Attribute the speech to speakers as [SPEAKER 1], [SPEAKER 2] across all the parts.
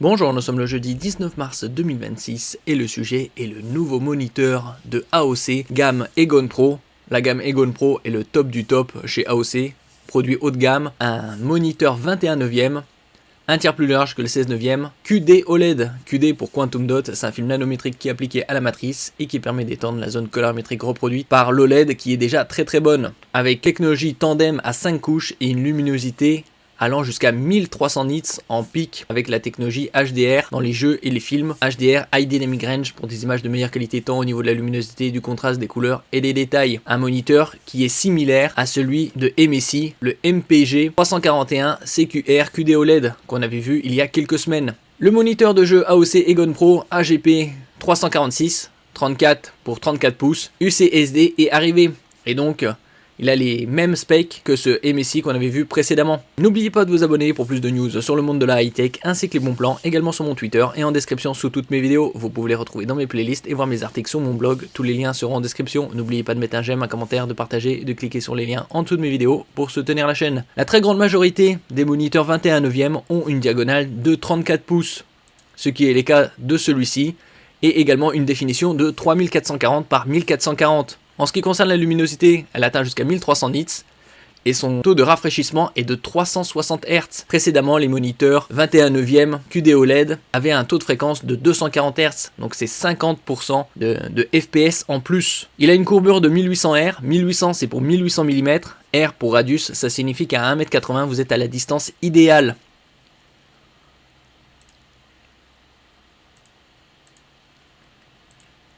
[SPEAKER 1] Bonjour, nous sommes le jeudi 19 mars 2026 et le sujet est le nouveau moniteur de AOC gamme Egon Pro. La gamme Egon Pro est le top du top chez AOC, produit haut de gamme, un moniteur 21 neuvième, un tiers plus large que le 16 neuvième, QD OLED, QD pour Quantum Dot, c'est un film nanométrique qui est appliqué à la matrice et qui permet d'étendre la zone colorimétrique reproduite par l'OLED qui est déjà très bonne, avec technologie tandem à 5 couches et une luminosité allant jusqu'à 1300 nits en pic avec la technologie HDR dans les jeux et les films. HDR, High Dynamic Range, pour des images de meilleure qualité tant au niveau de la luminosité, du contraste, des couleurs et des détails. Un moniteur qui est similaire à celui de MSI, le MPG 341 CQR QD OLED qu'on avait vu il y a quelques semaines. Le moniteur de jeu AOC Egon Pro AGP 346, 34 pour 34 pouces, UCSD est arrivé. Et donc, il a les mêmes specs que ce MSI qu'on avait vu précédemment. N'oubliez pas de vous abonner pour plus de news sur le monde de la high-tech ainsi que les bons plans, également sur mon Twitter et en description sous toutes mes vidéos. Vous pouvez les retrouver dans mes playlists et voir mes articles sur mon blog. Tous les liens seront en description. N'oubliez pas de mettre un j'aime, un commentaire, de partager et de cliquer sur les liens en dessous de mes vidéos pour soutenir la chaîne. La très grande majorité des moniteurs 21 neuvième ont une diagonale de 34 pouces, ce qui est le cas de celui-ci, et également une définition de 3440 par 1440. En ce qui concerne la luminosité, elle atteint jusqu'à 1300 nits et son taux de rafraîchissement est de 360 Hz. Précédemment, les moniteurs 21 neuvième QD OLED avaient un taux de fréquence de 240 Hz, donc c'est 50% de FPS en plus. Il a une courbure de 1800 R, 1800 c'est pour 1800 mm, R pour radius, ça signifie qu'à 1m80 vous êtes à la distance idéale.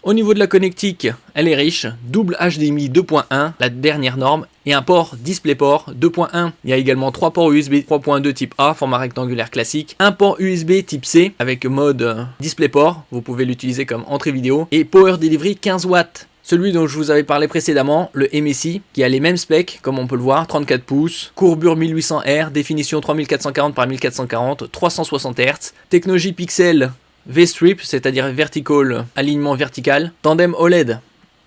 [SPEAKER 1] Au niveau de la connectique, elle est riche, double HDMI 2.1, la dernière norme, et un port DisplayPort 2.1. Il y a également 3 ports USB 3.2 type A, format rectangulaire classique, un port USB type C avec mode DisplayPort, vous pouvez l'utiliser comme entrée vidéo, et Power Delivery 15 watts. Celui dont je vous avais parlé précédemment, le MSI, qui a les mêmes specs, comme on peut le voir, 34 pouces, courbure 1800 R, définition 3440 par 1440, 360 Hz, technologie Pixel V-Strip, c'est-à-dire vertical, alignement vertical, tandem OLED,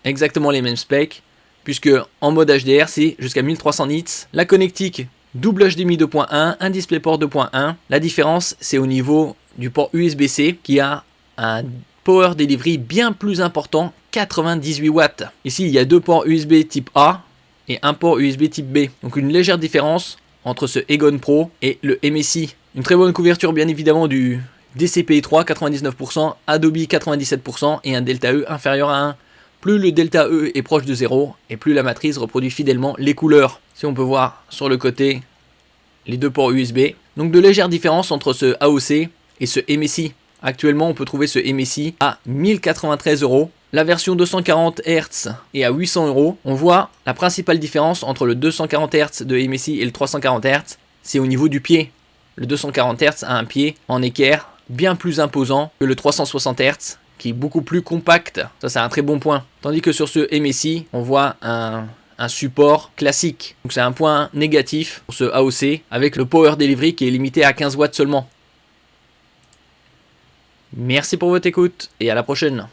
[SPEAKER 1] exactement les mêmes specs, puisque en mode HDR c'est jusqu'à 1300 nits, la connectique double HDMI 2.1, un DisplayPort 2.1, la différence c'est au niveau du port USB-C qui a un Power Delivery bien plus important, 98 watts. Ici il y a 2 ports USB type A et un port USB type B, donc une légère différence entre ce Egon Pro et le MSI. Une très bonne couverture bien évidemment du DCI-P3 99%, Adobe 97% et un delta E inférieur à 1. Plus le delta E est proche de 0 et plus la matrice reproduit fidèlement les couleurs. Si on peut voir sur le côté les 2 ports USB. Donc de légères différences entre ce AOC et ce MSI. Actuellement on peut trouver ce MSI à 1093 €. La version 240 Hz est à 800 €. On voit la principale différence entre le 240 Hz de MSI et le 340 Hz, c'est au niveau du pied. Le 240 Hz a un pied en équerre bien plus imposant que le 360 Hz qui est beaucoup plus compact. Ça c'est un très bon point. Tandis que sur ce MSI, on voit un support classique. Donc c'est un point négatif pour ce AOC avec le Power Delivery qui est limité à 15 watts seulement. Merci pour votre écoute et à la prochaine.